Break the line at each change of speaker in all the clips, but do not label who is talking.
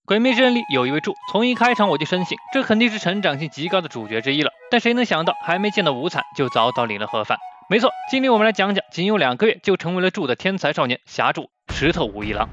鬼灭之刃里有一位柱，从一开场我就深信，这肯定是成长性极高的主角之一了。但谁能想到，还没见到无惨，就早早领了盒饭。没错，今天我们来讲讲，仅有2个月就成为了柱的天才少年侠柱石头武一郎。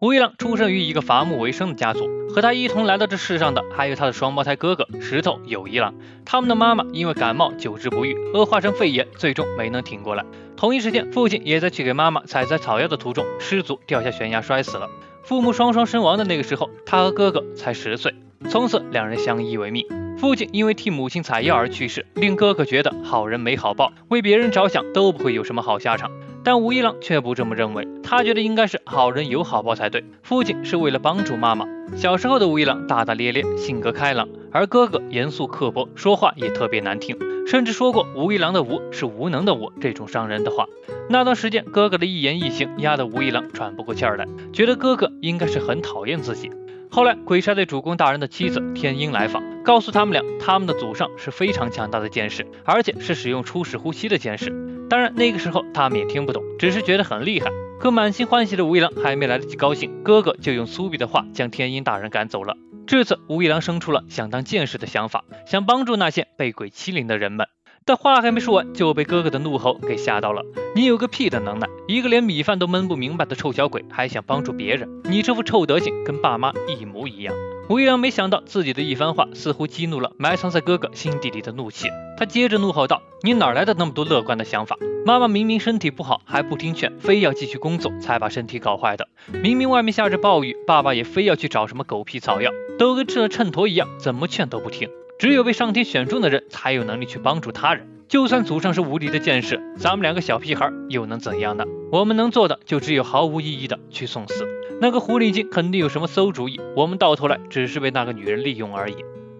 武一郎出生于一个伐木为生的家族，和他一同来到这世上的还有他的双胞胎哥哥石头友一郎。他们的妈妈因为感冒久治不愈，恶化成肺炎，最终没能挺过来。同一时间，父亲也在去给妈妈采摘草药的途中失足掉下悬崖摔死了。父母双双身亡的那个时候，他和哥哥才10岁，从此两人相依为命。父亲因为替母亲采药而去世，令哥哥觉得好人没好报，为别人着想都不会有什么好下场。但武一郎却不这么认为，他觉得应该是好人有好报才对。父亲是为了帮助妈妈。小时候的武一郎大大咧咧，性格开朗，而哥哥严肃刻薄，说话也特别难听，甚至说过武一郎的无是无能的无这种伤人的话。那段时间，哥哥的一言一行压得武一郎喘不过气儿来，觉得哥哥应该是很讨厌自己。后来鬼杀队主公大人的妻子天鹰来访，告诉他们俩，他们的祖上是非常强大的剑士，而且是使用初始呼吸的剑士。当然那个时候他们也听不懂，只是觉得很厉害。可满心欢喜的武一郎还没来得及高兴，哥哥就用粗鄙的话将天鹰大人赶走了。至此武一郎生出了想当剑士的想法，想帮助那些被鬼欺凌的人们。但话还没说完，就被哥哥的怒吼给吓到了。你有个屁的能耐，一个连米饭都焖不明白的臭小鬼，还想帮助别人？你这副臭德行跟爸妈一模一样。武一郎没想到自己的一番话似乎激怒了埋藏在哥哥心底里的怒气，他接着怒吼道：你哪来的那么多乐观的想法？妈妈明明身体不好还不听劝，非要继续工作才把身体搞坏的。明明外面下着暴雨，爸爸也非要去找什么狗屁草药，都跟吃了秤砣一样，怎么劝都不听。只有被上天选中的人才有能力去帮助他人，就算祖上是无敌的剑士，咱们2个小屁孩又能怎样呢？我们能做的就只有毫无意义的去送死。那个狐狸精肯定有什么馊主意，我们到头来只是被那个女人利用而已。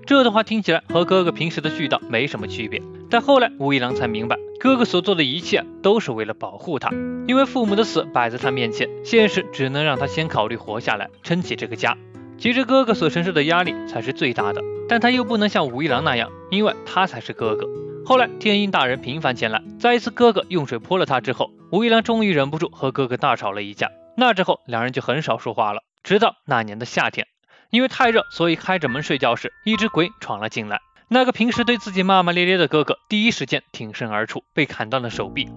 这的话听起来和哥哥平时的絮叨没什么区别，但后来武一郎才明白，哥哥所做的一切都是为了保护他。因为父母的死摆在他面前，现实只能让他先考虑活下来，撑起这个家。其实哥哥所承受的压力才是最大的，但他又不能像武一郎那样，因为他才是哥哥。后来天鹰大人频繁前来，在一次哥哥用水泼了他之后，武一郎终于忍不住和哥哥大吵了一架。那之后2人就很少说话了，直到那年的夏天，因为太热，所以开着门睡觉时，一只鬼闯了进来。那个平时对自己骂骂咧咧的哥哥，第一时间挺身而出，被砍断了手臂。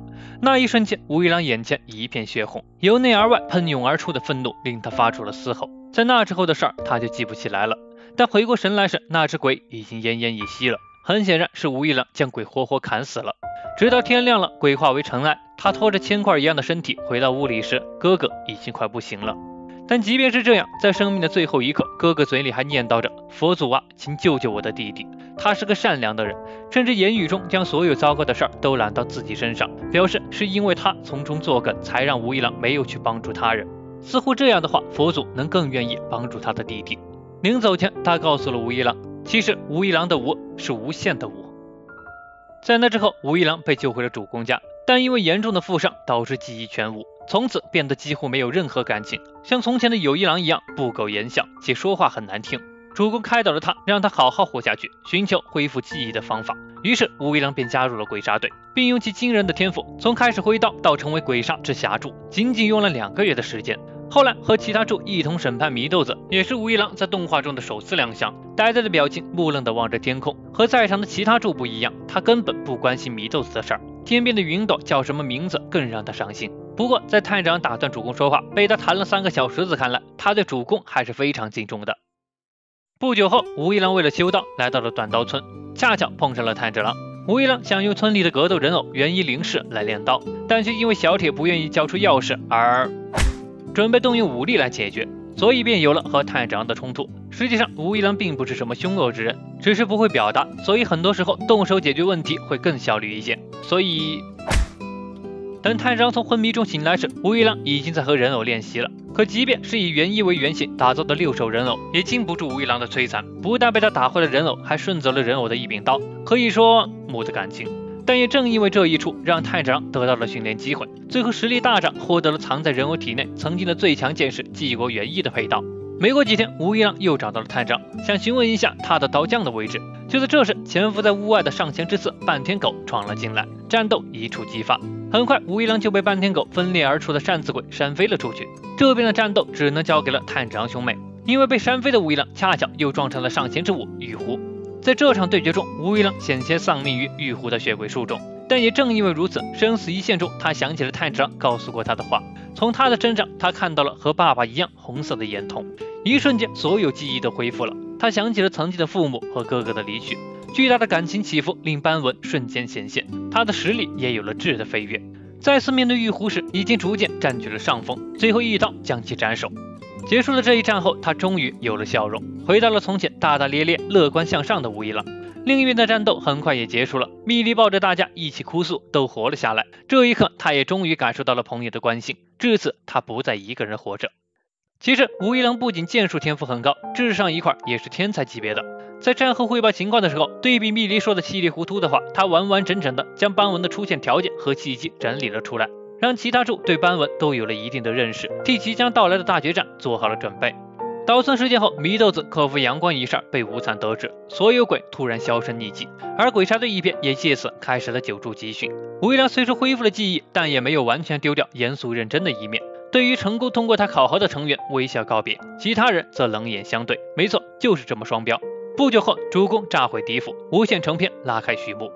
那一瞬间，武一郎眼前一片血红，由内而外喷涌而出的愤怒令他发出了嘶吼。在那之后的事儿，他就记不起来了。但回过神来时，那只鬼已经奄奄一息了。很显然是武一郎将鬼活活砍死了。直到天亮了，鬼化为尘埃，他拖着铅块一样的身体回到屋里时，哥哥已经快不行了。但即便是这样，在生命的最后一刻，哥哥嘴里还念叨着：佛祖啊，请救救我的弟弟。他是个善良的人，甚至言语中将所有糟糕的事儿都揽到自己身上，表示是因为他从中作梗，才让武一郎没有去帮助他人。似乎这样的话，佛祖能更愿意帮助他的弟弟。临走前，他告诉了武一郎，其实武一郎的无是无限的无。在那之后，武一郎被救回了主公家，但因为严重的负伤导致记忆全无，从此变得几乎没有任何感情，像从前的友一郎一样不苟言笑，且说话很难听。主公开导了他，让他好好活下去，寻求恢复记忆的方法。于是武一郎便加入了鬼杀队，并用其惊人的天赋，从开始挥刀到成为鬼杀之侠柱，仅仅用了2个月的时间。后来和其他柱一同审判祢豆子，也是武一郎在动画中的首次亮相。呆呆的表情，木愣地望着天空。和在场的其他柱不一样，他根本不关心祢豆子的事儿，天边的云朵叫什么名字更让他伤心。不过在探长打断主公说话，被他弹了3个小石子看来，他对主公还是非常敬重的。不久后，武一郎为了修道来到了短刀村，恰巧碰上了炭治郎。武一郎想用村里的格斗人偶元一灵士来练刀，但却因为小铁不愿意交出钥匙而准备动用武力来解决，所以便有了和炭治郎的冲突。实际上武一郎并不是什么凶恶之人，只是不会表达，所以很多时候动手解决问题会更效率一些。所以等炭治郎从昏迷中醒来时，武一郎已经在和人偶练习了。可即便是以元一为原型打造的6手人偶，也经不住武一郎的摧残，不但被他打坏了人偶，还顺走了人偶的一柄刀，可以说母子感情。但也正因为这一出，让炭治郎得到了训练机会，最后实力大涨，获得了藏在人偶体内曾经的最强剑士纪国元一的佩刀。没过几天，武一郎又找到了炭治郎，想询问一下他的刀匠的位置。就在这时，潜伏在屋外的上弦之刺半天狗闯了进来，战斗一触即发。很快吴一郎就被半天狗分裂而出的扇子鬼扇飞了出去。这边的战斗只能交给了探长兄妹，因为被扇飞的吴一郎恰巧又撞成了上弦之舞玉壶。在这场对决中，吴一郎险些丧命于玉壶的血鬼术中，但也正因为如此，生死一线中他想起了探长告诉过他的话，从他的身上他看到了和爸爸一样红色的眼瞳，一瞬间所有记忆都恢复了。他想起了曾经的父母和哥哥的离去，巨大的感情起伏令斑纹瞬间显现，他的实力也有了质的飞跃。再次面对玉壶时，已经逐渐占据了上风，最后一刀将其斩首。结束了这一战后，他终于有了笑容，回到了从前大大咧咧、乐观向上的吴一郎。另一边的战斗很快也结束了，米莉抱着大家一起哭诉，都活了下来。这一刻，他也终于感受到了朋友的关心，至此他不再一个人活着。其实吴一郎不仅剑术天赋很高，智商一块也是天才级别的。在战后汇报情况的时候，对比米莉说的稀里糊涂的话，他完完整整的将斑纹的出现条件和契机整理了出来，让其他处对斑纹都有了一定的认识，替即将到来的大决战做好了准备。岛村事件后，祢豆子克服阳光一事被无惨得知，所有鬼突然销声匿迹，而鬼杀队一边也借此开始了久住集训。吴一郎虽说恢复了记忆，但也没有完全丢掉严肃认真的一面，对于成功通过他考核的成员微笑告别，其他人则冷眼相对。没错，就是这么双标。不久后，主公炸毁敌府，无限成片拉开序幕。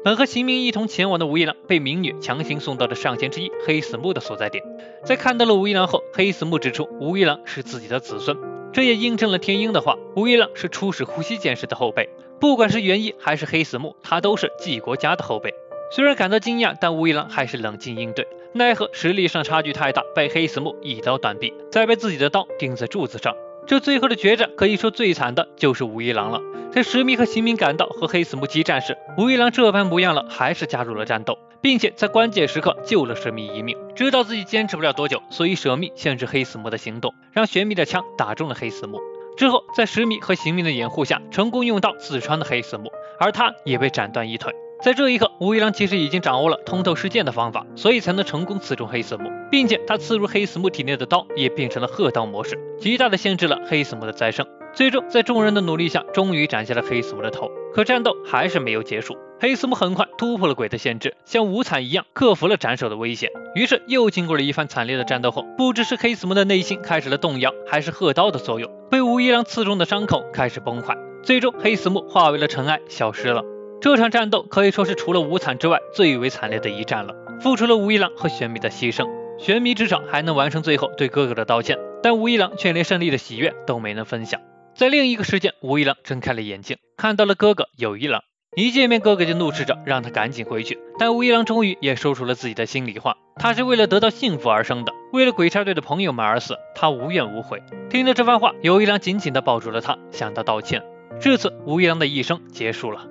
本和秦明一同前往的吴一郎被民女强行送到了上弦之一黑死木的所在点。在看到了吴一郎后，黑死木指出吴一郎是自己的子孙，这也印证了天鹰的话，吴一郎是初始呼吸剑士的后辈。不管是元一还是黑死木，他都是纪国家的后辈。虽然感到惊讶，但吴一郎还是冷静应对，奈何实力上差距太大，被黑死木一刀断臂，再被自己的刀钉在柱子上。这最后的决战可以说最惨的就是吴一郎了。在石密和秦明赶到和黑死木激战时，吴一郎这般不样了，还是加入了战斗，并且在关键时刻救了舍密一命。知道自己坚持不了多久，所以舍密限制黑死木的行动，让玄密的枪打中了黑死木。之后在石密和秦明的掩护下，成功用刀刺穿了黑死木，而他也被斩断一腿。在这一刻，吴一郎其实已经掌握了通透视剑的方法，所以才能成功刺中黑死木，并且他刺入黑死木体内的刀也变成了鹤刀模式，极大的限制了黑死木的再生。最终在众人的努力下，终于斩下了黑死木的头。可战斗还是没有结束，黑死木很快突破了鬼的限制，像无惨一样克服了斩首的危险。于是又经过了一番惨烈的战斗后，不知是黑死木的内心开始了动摇，还是鹤刀的作用，被吴一郎刺中的伤口开始崩坏，最终黑死木化为了尘埃消失了。这场战斗可以说是除了无惨之外最为惨烈的一战了，付出了吴一郎和玄弥的牺牲。玄弥至少还能完成最后对哥哥的道歉，但吴一郎却连胜利的喜悦都没能分享。在另一个时间，吴一郎睁开了眼睛，看到了哥哥有一郎。一见面，哥哥就怒斥着让他赶紧回去，但吴一郎终于也说出了自己的心里话，他是为了得到幸福而生的，为了鬼差队的朋友们而死，他无怨无悔。听了这番话，有一郎紧紧地抱住了他，向他道歉。至此，吴一郎的一生结束了。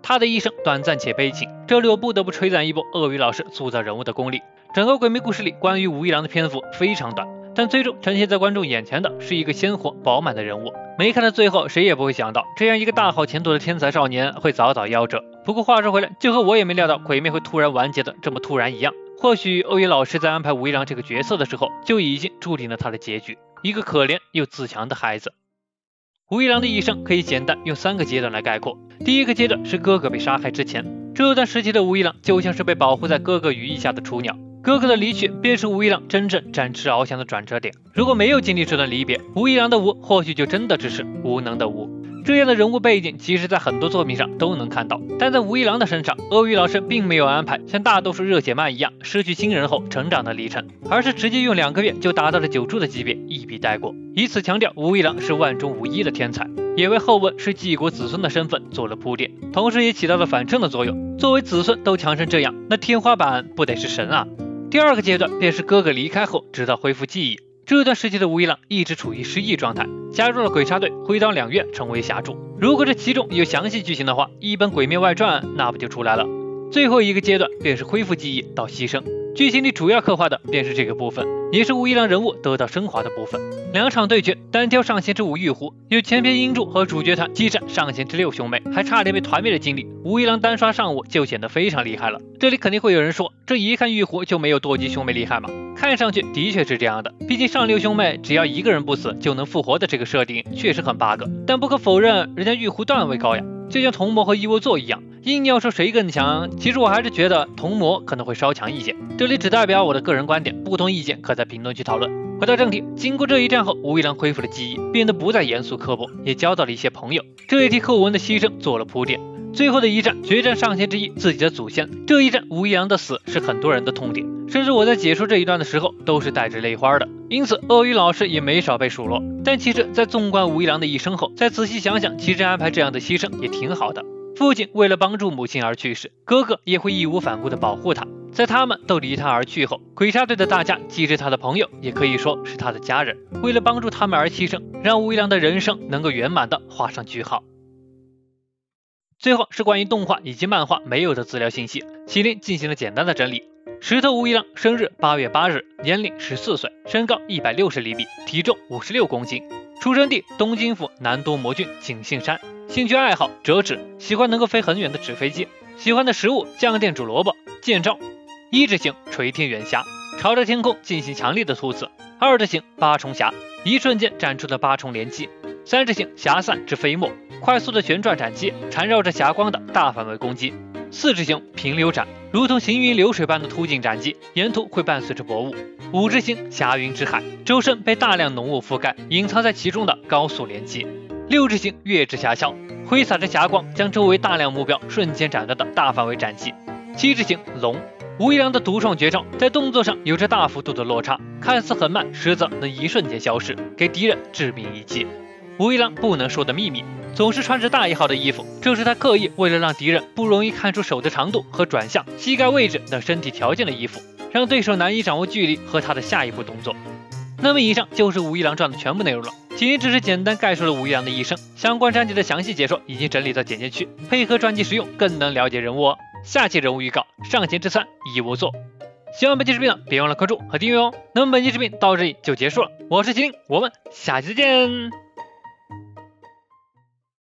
他的一生短暂且悲情，这里我不得不吹赞一波鳄鱼老师塑造人物的功力。整个鬼魅故事里关于吴一郎的篇幅非常短，但最终呈现在观众眼前的是一个鲜活饱满的人物。没看到最后，谁也不会想到这样一个大好前途的天才少年会早早夭折。不过话说回来，就和我也没料到鬼魅会突然完结的这么突然一样，或许鳄鱼老师在安排吴一郎这个角色的时候，就已经注定了他的结局，一个可怜又自强的孩子。吴一郎的一生可以简单用3个阶段来概括。第一个阶段是哥哥被杀害之前，这段时期的吴一郎就像是被保护在哥哥羽翼下的雏鸟，哥哥的离去便是吴一郎真正展翅翱翔的转折点。如果没有经历这段离别，吴一郎的无或许就真的只是无能的无。这样的人物背景其实在很多作品上都能看到，但在吴一郎的身上，鳄鱼老师并没有安排像大多数热血漫一样失去亲人后成长的历程，而是直接用2个月就达到了9柱的级别一笔带过，以此强调吴一郎是万中无一的天才，也为后文是纪国子孙的身份做了铺垫，同时也起到了反衬的作用。作为子孙都强成这样，那天花板不得是神啊！第2个阶段便是哥哥离开后直到恢复记忆，这段时期的吴一郎一直处于失忆状态，加入了鬼杀队，回当2月成为侠助。如果这其中有详细剧情的话，一本《鬼灭外传》那不就出来了。最后一个阶段便是恢复记忆到牺牲，剧情里主要刻画的便是这个部分，也是吴一郎人物得到升华的部分。2场对决，单挑上弦之5玉壶，有前篇英柱和主角团激战上弦之6兄妹，还差点被团灭的经历，吴一郎单刷上午就显得非常厉害了。这里肯定会有人说，这一看玉壶就没有多吉兄妹厉害嘛？看上去的确是这样的，毕竟上6兄妹只要一个人不死就能复活的这个设定确实很 bug， 但不可否认人家玉壶段位高呀，就像童魔和一窝座一样，硬要说谁更强，其实我还是觉得童魔可能会稍强一些，这里只代表我的个人观点，不同意见可在评论区讨论。回到正题，经过这一战后，吴一郎恢复了记忆，变得不再严肃刻薄，也交到了一些朋友，这也替寇文的牺牲做了铺垫。最后的一战，决战上仙之一自己的祖先，这一战吴一郎的死是很多人的痛点，甚至我在解说这一段的时候都是带着泪花的，因此鳄鱼老师也没少被数落。但其实在纵观吴一郎的一生后，再仔细想想，其实安排这样的牺牲也挺好的。父亲为了帮助母亲而去世，哥哥也会义无反顾地保护他。在他们都离他而去后，鬼杀队的大家既是他的朋友，也可以说是他的家人。为了帮助他们而牺牲，让吴一郎的人生能够圆满地画上句号。最后是关于动画以及漫画没有的资料信息，麒麟进行了简单的整理。石头吴一郎生日8月8日，年龄14岁，身高160厘米，体重56公斤，出生地东京府南多摩郡井杏山。兴趣爱好折纸，喜欢能够飞很远的纸飞机，喜欢的食物酱店煮萝卜、建造。一字形垂天远霞，朝着天空进行强力的突刺；二字形八重霞，一瞬间展出的8重连击；三字形霞散之飞沫，快速的旋转斩击，缠绕着霞光的大范围攻击；四字形平流斩，如同行云流水般的突进斩击，沿途会伴随着薄雾；五字形霞云之海，周身被大量浓雾覆盖，隐藏在其中的高速连击；六字形月之霞霄，挥洒着霞光，将周围大量目标瞬间斩断的大范围斩击；七字形龙，吴一郎的独创绝招在动作上有着大幅度的落差，看似很慢，实则能一瞬间消失，给敌人致命一击。吴一郎不能说的秘密，总是穿着大一号的衣服，这是他刻意为了让敌人不容易看出手的长度和转向、膝盖位置等身体条件的衣服，让对手难以掌握距离和他的下一步动作。那么以上就是吴一郎传的全部内容了，仅仅只是简单概述了吴一郎的一生，相关章节的详细解说已经整理到简介区，配合传记使用更能了解人物哦。下期人物预告，上弦之3一无作。喜欢本期视频的别忘了关注和订阅哦。那么本期视频到这里就结束了，我是麒麟，我们下期再见。